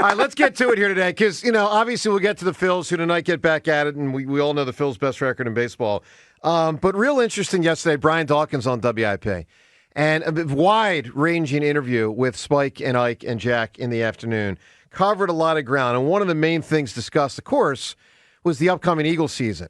right, let's get to it here today because, obviously we'll get to the Phils who tonight get back at it, and we all know the Phils' best record in baseball. But real interesting yesterday, Brian Dawkins on WIP. And a wide-ranging interview with Spike and Ike and Jack in the afternoon. Covered a lot of ground. And one of the main things discussed, of course, was the upcoming Eagles season.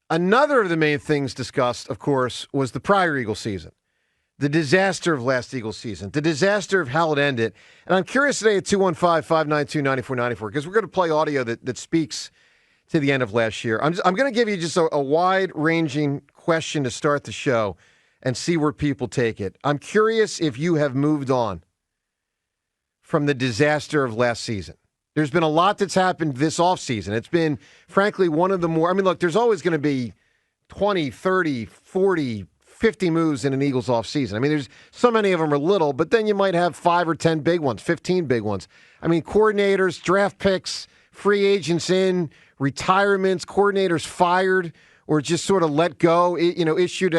Another of the main things discussed, of course, was the prior Eagles season. The disaster of last Eagles season. The disaster of how it ended. And I'm curious today at 215-592-9494 because we're going to play audio that speaks to the end of last year. I'm going to give you just a wide-ranging question to start the show and see where people take it. I'm curious if you have moved on from the disaster of last season. There's been a lot that's happened this offseason. It's been, frankly, one of the more... look, there's always going to be 20, 30, 40, 50 moves in an Eagles offseason. There's so many of them are little, but then you might have 5 or 10 big ones, 15 big ones. Coordinators, draft picks, free agents in, retirements, coordinators fired, or just sort of let go, issued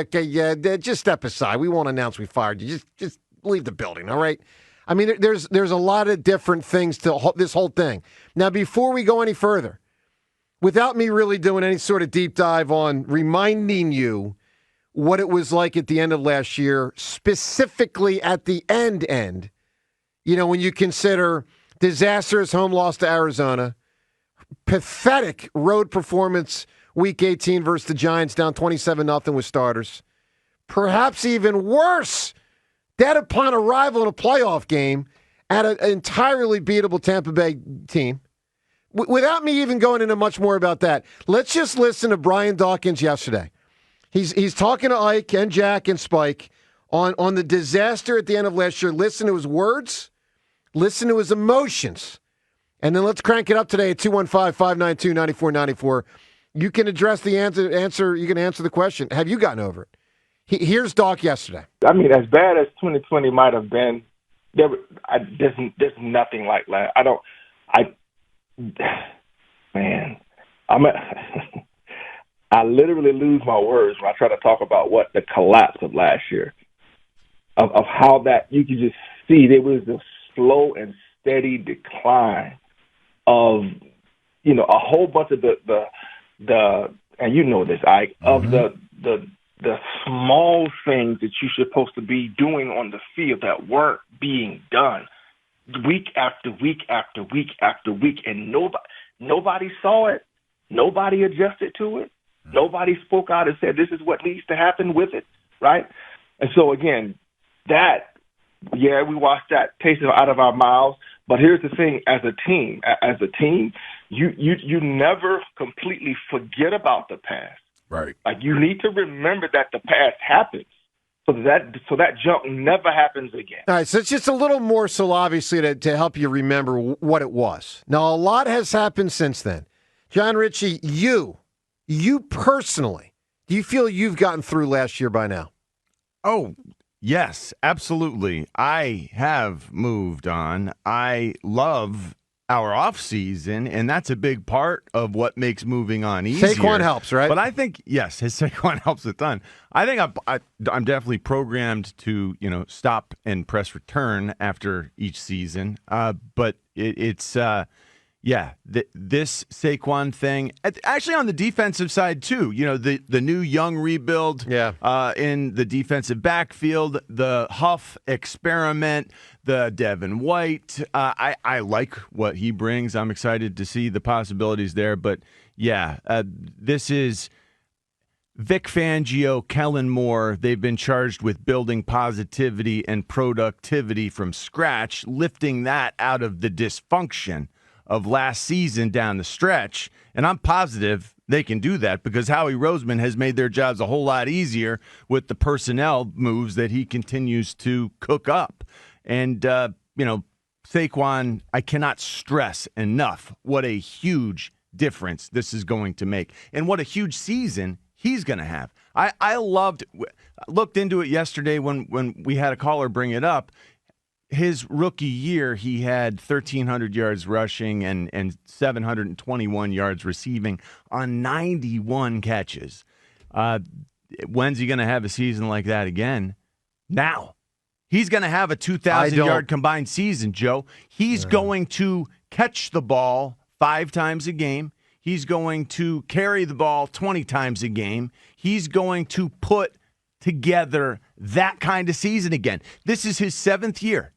just step aside. We won't announce we fired you. Just leave the building, all right? There's a lot of different things to this whole thing. Now, before we go any further, without me really doing any sort of deep dive on reminding you what it was like at the end of last year, specifically at the end, when you consider disastrous home loss to Arizona, pathetic road performance Week 18 versus the Giants, down 27-0 with starters. Perhaps even worse, dead upon arrival in a playoff game at an entirely beatable Tampa Bay team. Without me even going into much more about that, let's just listen to Brian Dawkins yesterday. He's talking to Ike and Jack and Spike on the disaster at the end of last year. Listen to his words. Listen to his emotions. And then let's crank it up today at 215-592-9494. You can address the answer. You can answer the question. Have you gotten over it? Here's Doc yesterday. As bad as 2020 might have been, there's nothing like that. I literally lose my words when I try to talk about what the collapse of last year, of how that you could just see there was a slow and steady decline of, a whole bunch of the and you know this, Ike, of the small things that you're supposed to be doing on the field that weren't being done week after week after week after week, and nobody saw it, nobody adjusted to it, nobody spoke out and said this is what needs to happen with it, right? And so again, we watched that taste out of our mouths. But here's the thing: as a team, you never completely forget about the past. Right. You need to remember that the past happened, so that jump never happens again. All right, so it's just a little more so obviously to help you remember what it was. Now, a lot has happened since then. John Ritchie, you personally, do you feel you've gotten through last year by now? Oh, yes, absolutely. I have moved on. I love our offseason, and that's a big part of what makes moving on easier. Saquon helps, right? But I think, yes, his Saquon helps a ton. I think I'm definitely programmed to, stop and press return after each season. But it's this Saquon thing, actually on the defensive side too, the new young rebuild in the defensive backfield, the Huff experiment, the Devin White. I like what he brings. I'm excited to see the possibilities there. But this is Vic Fangio, Kellen Moore. They've been charged with building positivity and productivity from scratch, lifting that out of the dysfunction of last season down the stretch, and I'm positive they can do that because Howie Roseman has made their jobs a whole lot easier with the personnel moves that he continues to cook up. And, Saquon, I cannot stress enough what a huge difference this is going to make and what a huge season he's going to have. I looked into it yesterday when we had a caller bring it up. His rookie year, he had 1,300 yards rushing and 721 yards receiving on 91 catches. When's he going to have a season like that again? Now. He's going to have a 2,000-yard combined season, Joe. He's going to catch the ball 5 times a game. He's going to carry the ball 20 times a game. He's going to put together that kind of season again. This is his 7th year.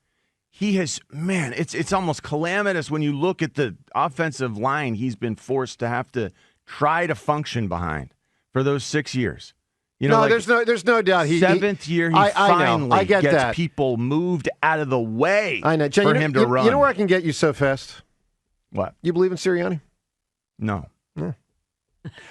He has, man, it's almost calamitous when you look at the offensive line he's been forced to have to try to function behind for those 6 years. You know, there's no doubt. Seventh year, he finally gets that. People moved out of the way for him to run. You know where I can get you so fast? What? You believe in Sirianni? No.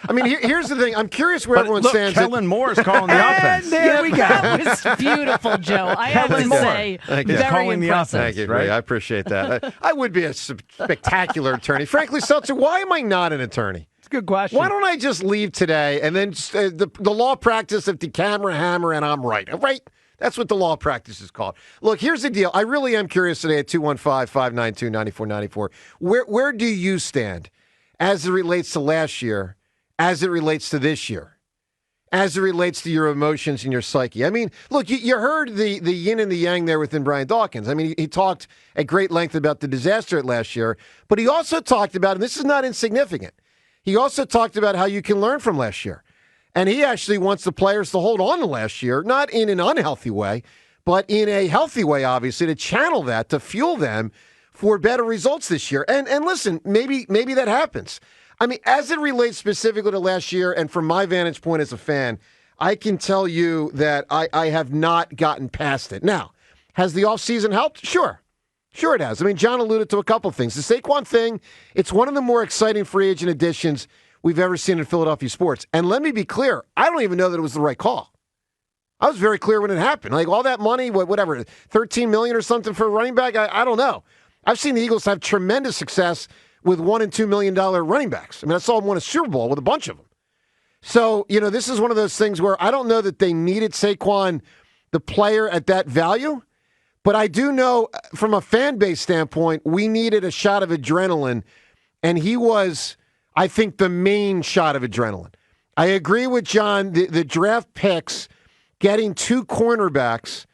I mean, here's the thing. I'm curious where everyone stands. Kellen Moore is calling the offense. There we go. That was beautiful, Joe. I have to say, very impressive. Thank you, right? I appreciate that. I would be a spectacular attorney. Frankly, Seltzer, why am I not an attorney? It's a good question. Why don't I just leave today and then the law practice of Decameron hammer and I'm right? Right? That's what the law practice is called. Look, here's the deal. I really am curious today at 215-592-9494. Where do you stand as it relates to last year, as it relates to this year, as it relates to your emotions and your psyche? I mean, look, you heard the yin and the yang there within Brian Dawkins. I mean, he talked at great length about the disaster at last year, but he also talked about, and this is not insignificant, he also talked about how you can learn from last year. And he actually wants the players to hold on to last year, not in an unhealthy way, but in a healthy way, obviously, to channel that, to fuel them for better results this year. And listen, maybe that happens. I mean, as it relates specifically to last year, and from my vantage point as a fan, I can tell you that I have not gotten past it. Now, has the offseason helped? Sure. Sure it has. I mean, John alluded to a couple of things. The Saquon thing, it's one of the more exciting free agent additions we've ever seen in Philadelphia sports. And let me be clear, I don't even know that it was the right call. I was very clear when it happened. Like, all that money, whatever, $13 million or something for a running back, I don't know. I've seen the Eagles have tremendous success with $1 and $2 million running backs. I mean, I saw them win a Super Bowl with a bunch of them. So, this is one of those things where I don't know that they needed Saquon, the player, at that value. But I do know from a fan base standpoint, we needed a shot of adrenaline. And he was, I think, the main shot of adrenaline. I agree with John, the draft picks, getting 2 cornerbacks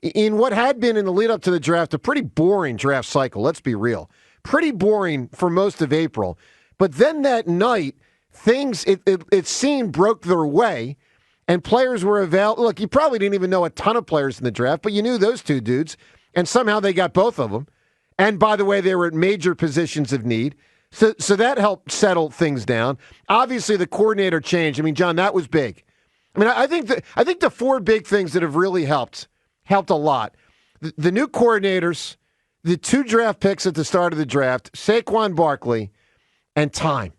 in what had been in the lead up to the draft, a pretty boring draft cycle, let's be real. Pretty boring for most of April. But then that night, things, it seemed, broke their way, and players were available. Look, you probably didn't even know a ton of players in the draft, but you knew those 2 dudes, and somehow they got both of them. And by the way, they were at major positions of need. So that helped settle things down. Obviously, the coordinator change. I mean, John, that was big. I mean, I think the 4 big things that have really helped a lot. The new coordinators, the 2 draft picks at the start of the draft, Saquon Barkley, and time.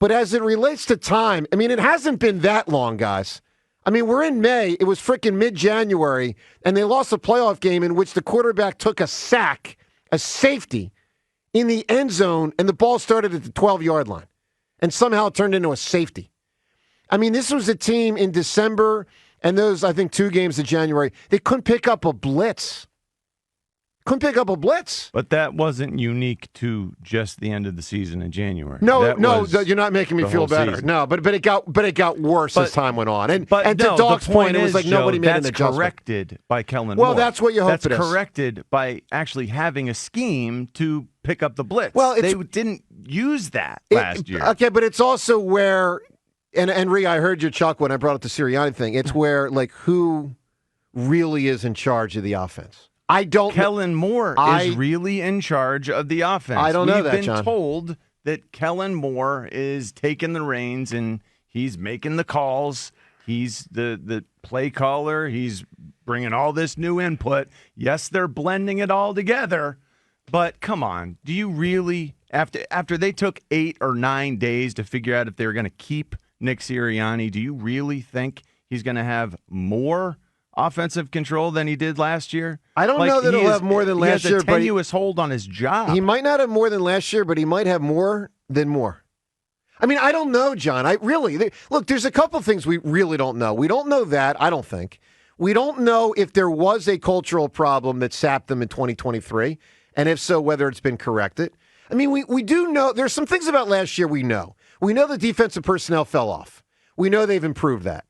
But as it relates to time, I mean, it hasn't been that long, guys. I mean, we're in May. It was freaking mid-January, and they lost a playoff game in which the quarterback took a sack, a safety, in the end zone, and the ball started at the 12-yard line. And somehow it turned into a safety. I mean, this was a team in December and those, I think, 2 games in January. They couldn't pick up a blitz. But that wasn't unique to just the end of the season in January. No, you're not making me feel better. Season. No, but it got worse as time went on. And to Doc's point, it was like nobody made an adjustment. That's corrected by Kellen Moore. Well, that's what you hope it is. That's corrected by actually having a scheme to pick up the blitz. Well, they didn't use that last year. Okay, but it's also where, and Ree, I heard your chuckle when I brought up the Sirianni thing. It's where, like, who really is in charge of the offense? I don't. Kellen Moore is really in charge of the offense. I don't know that, We've John. been told that Kellen Moore is taking the reins and he's making the calls. He's the play caller. He's bringing all this new input. Yes, they're blending it all together. But come on, do you really, after they took 8 or 9 days to figure out if they were going to keep Nick Sirianni, do you really think he's going to have more offensive control than he did last year? I don't know that he'll have more than last year. He has a tenuous hold on his job. He might not have more than last year, but he might have more than more. I mean, I don't know, John. Look, there's a couple things we really don't know. We don't know that, I don't think. We don't know if there was a cultural problem that sapped them in 2023, and if so, whether it's been corrected. I mean, we do know there's some things about last year we know. We know the defensive personnel fell off. We know they've improved that.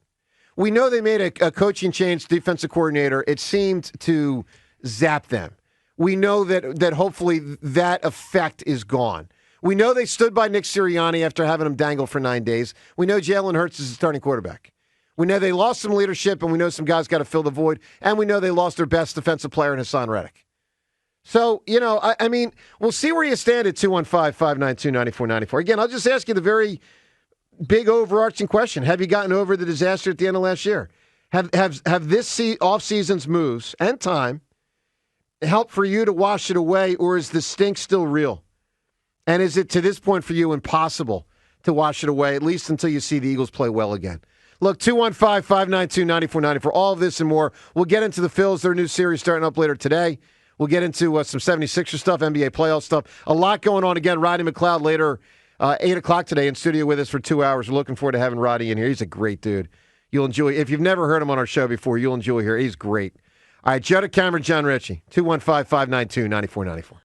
We know they made a coaching change, defensive coordinator. It seemed to zap them. We know that hopefully that effect is gone. We know they stood by Nick Sirianni after having him dangle for 9 days. We know Jalen Hurts is the starting quarterback. We know they lost some leadership, and we know some guys got to fill the void. And we know they lost their best defensive player in Hassan Reddick. So, I mean, we'll see where you stand at 215-592-9494. Again, I'll just ask you the very big overarching question. Have you gotten over the disaster at the end of last year? Have this offseason's moves and time helped for you to wash it away, or is the stink still real? And is it, to this point for you, impossible to wash it away, at least until you see the Eagles play well again? Look, 215-592-9494. All of this and more. We'll get into the Phils, their new series starting up later today. We'll get into some 76er stuff, NBA playoff stuff. A lot going on again. Roddy McLeod later, 8 o'clock today in studio with us for 2 hours. We're looking forward to having Roddy in here. He's a great dude. You'll enjoy. If you've never heard him on our show before, you'll enjoy here. He's great. All right, Joe DeCamera, John Ritchie, 215-592-9494.